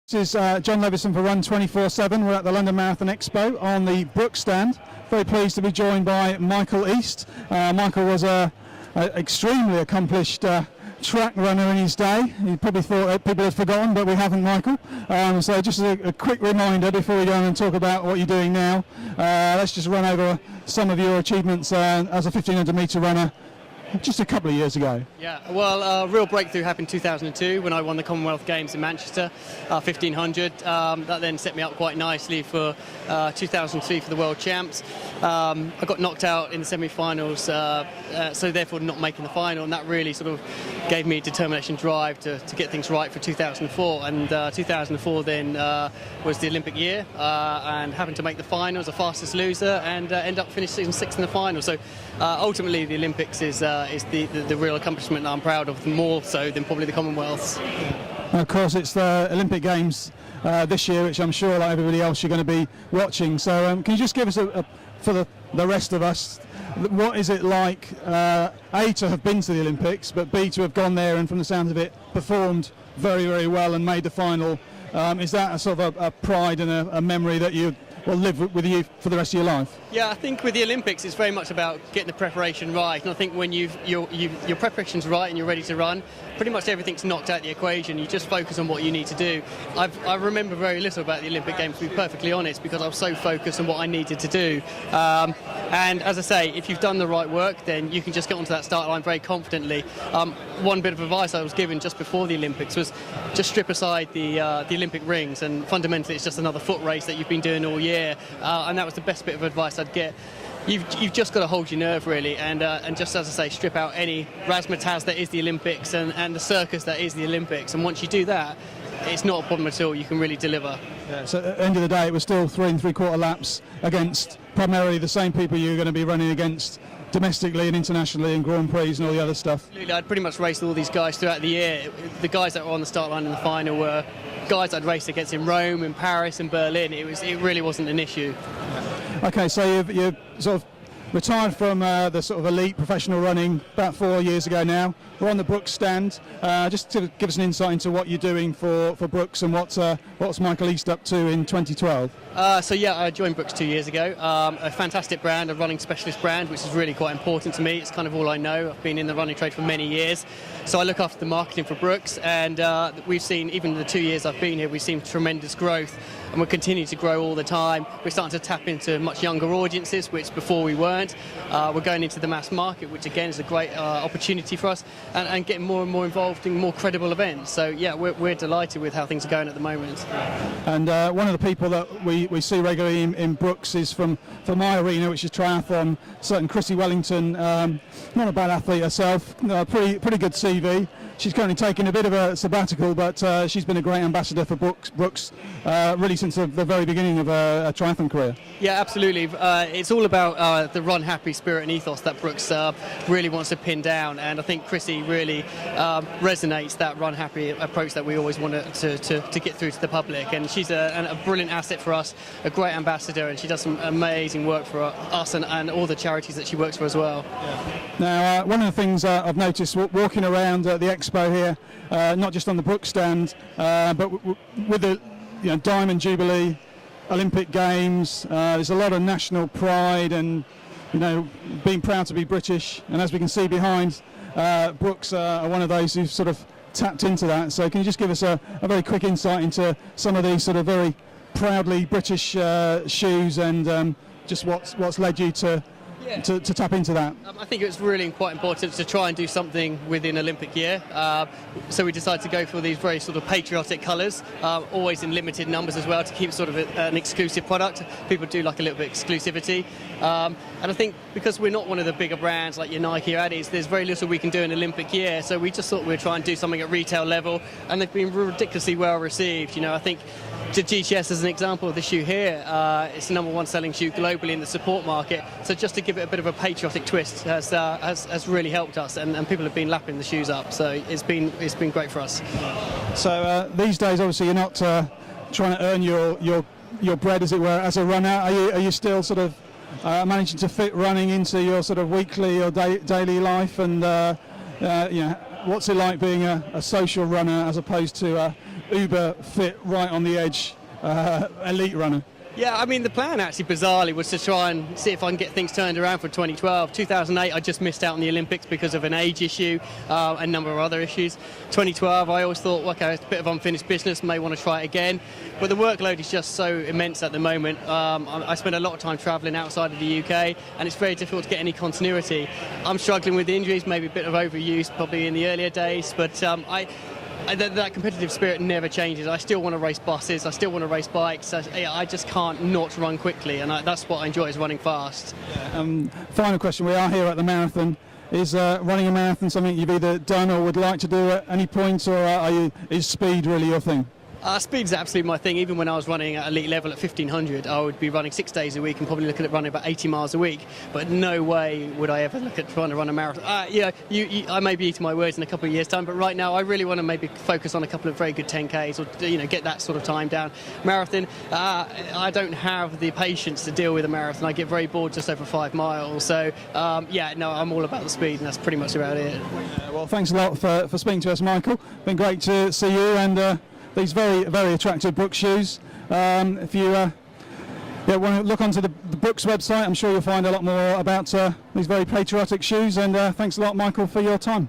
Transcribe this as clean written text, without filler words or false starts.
This is John Levison for Run 24/7. We're at the London Marathon Expo on the Brooks stand. Very pleased to be joined by Michael East. Michael was an extremely accomplished track runner in his day. You probably thought that people had forgotten, but we haven't, Michael. So just a quick reminder before we go on and talk about what you're doing now. Let's just run over some of your achievements as a 1500 metre runner just a couple of years ago. Yeah, well, a real breakthrough happened in 2002 when I won the Commonwealth Games in Manchester, 1500. That then set me up quite nicely for 2003 for the World Champs. I got knocked out in the semi-finals, so therefore not making the final, and that really sort of gave me determination, drive to get things right for 2004. And 2004 then was the Olympic year, and happened to make the finals, the fastest loser, and end up finishing sixth in the final. So ultimately the Olympics is the real accomplishment that I'm proud of, more so than probably the Commonwealths. Of course, it's the Olympic Games this year, which I'm sure, like everybody else, you're going to be watching. So can you just give us, for the rest of us, what is it like, A, to have been to the Olympics, but B, to have gone there and, from the sound of it, performed very, very well and made the final? Is that a sort of a pride and a memory that you will live with you for the rest of your life? Yeah, I think with the Olympics it's very much about getting the preparation right, and I think when your preparation's right and you're ready to run, pretty much everything's knocked out the equation. You just focus on what you need to do. I remember very little about the Olympic Games, to be perfectly honest, because I was so focused on what I needed to do. And as I say, if you've done the right work, then you can just get onto that start line very confidently. One bit of advice I was given just before the Olympics was just strip aside the Olympic rings, and fundamentally it's just another foot race that you've been doing all year. And that was the best bit of advice I'd get. You've just got to hold your nerve, really, and just, as I say, strip out any razzmatazz that is the Olympics and the circus that is the Olympics. And once you do that, it's not a problem at all. You can really deliver. Yeah, so at the end of the day, it was still 3 3/4 laps against primarily the same people you're going to be running against domestically and internationally and Grand Prix and all the other stuff. Absolutely, I'd pretty much raced all these guys throughout the year. The guys that were on the start line in the final were guys I'd raced against in Rome, in Paris, and Berlin. It really wasn't an issue. Okay, so you've sort of retired from the sort of elite professional running about 4 years ago now. We're on the Brooks stand. Just to give us an insight into what you're doing for Brooks and what's Michael East up to in 2012. So yeah, I joined Brooks 2 years ago. A fantastic brand, a running specialist brand, which is really quite important to me. It's kind of all I know. I've been in the running trade for many years. So I look after the marketing for Brooks, and we've seen, even in the 2 years I've been here, we've seen tremendous growth, and we're continuing to grow all the time. We're starting to tap into much younger audiences, which before we weren't. We're going into the mass market, which again is a great opportunity for us, and getting more and more involved in more credible events. So yeah, we're delighted with how things are going at the moment. And one of the people that we see regularly in Brooks is from my arena, which is triathlon, certain Chrissy Wellington, not a bad athlete herself, pretty good CV. She's currently taking a bit of a sabbatical, but she's been a great ambassador for Brooks really since the very beginning of a triathlon career. Yeah, absolutely. It's all about the run happy spirit and ethos that Brooks really wants to pin down, and I think Chrissy really resonates that run happy approach that we always want to get through to the public. And she's a brilliant asset for us, a great ambassador, and she does some amazing work for us and all the charities that she works for as well. Yeah. Now, one of the things I've noticed walking around the Expo here, not just on the Brooks stand, but with the Diamond Jubilee, Olympic Games, there's a lot of national pride and being proud to be British. And as we can see behind, Brooks are one of those who've sort of tapped into that. So can you just give us a very quick insight into some of these sort of very proudly British shoes and just what's led you to tap into that? I think it's really quite important to try and do something within Olympic year. So we decided to go for these very sort of patriotic colours, always in limited numbers as well, to keep sort of an exclusive product. People do like a little bit of exclusivity. And I think because we're not one of the bigger brands like your Nike or Adidas, there's very little we can do in Olympic year. So we just thought we'd try and do something at retail level, and they've been ridiculously well received. I think to GTS as an example, the shoe here, it's the #1 selling shoe globally in the support market. So just to give it a bit of a patriotic twist has really helped us, and people have been lapping the shoes up. So it's been great for us. So these days, obviously, you're not trying to earn your bread, as it were, as a runner. Are you still sort of managing to fit running into your sort of weekly or daily life? And what's it like being a social runner as opposed to uber fit, right on the edge elite runner? Yeah, I mean, the plan actually bizarrely was to try and see if I can get things turned around for 2012. 2008, I just missed out on the Olympics because of an age issue and a number of other issues. 2012, I always thought, okay, it's a bit of unfinished business, may want to try it again. But the workload is just so immense at the moment. I spend a lot of time travelling outside of the UK, and it's very difficult to get any continuity. I'm struggling with injuries, maybe a bit of overuse probably in the earlier days, but that competitive spirit never changes. I still want to race buses, I still want to race bikes. I just can't not run quickly, and that's what I enjoy, is running fast. Final question, we are here at the marathon. Is running a marathon something you've either done or would like to do at any point, or is speed really your thing? Speed's absolutely my thing. Even when I was running at elite level at 1500, I would be running 6 days a week and probably looking at running about 80 miles a week. But no way would I ever look at trying to run a marathon. I may be eating my words in a couple of years' time, but right now I really want to maybe focus on a couple of very good 10Ks, or get that sort of time down. Marathon, I don't have the patience to deal with a marathon. I get very bored just over 5 miles. So I'm all about the speed, and that's pretty much about it. Well, thanks a lot for speaking to us, Michael. Been great to see you, and these very, very attractive Brooks shoes. If you want to look onto the Brooks website, I'm sure you'll find a lot more about these very patriotic shoes. And thanks a lot, Michael, for your time.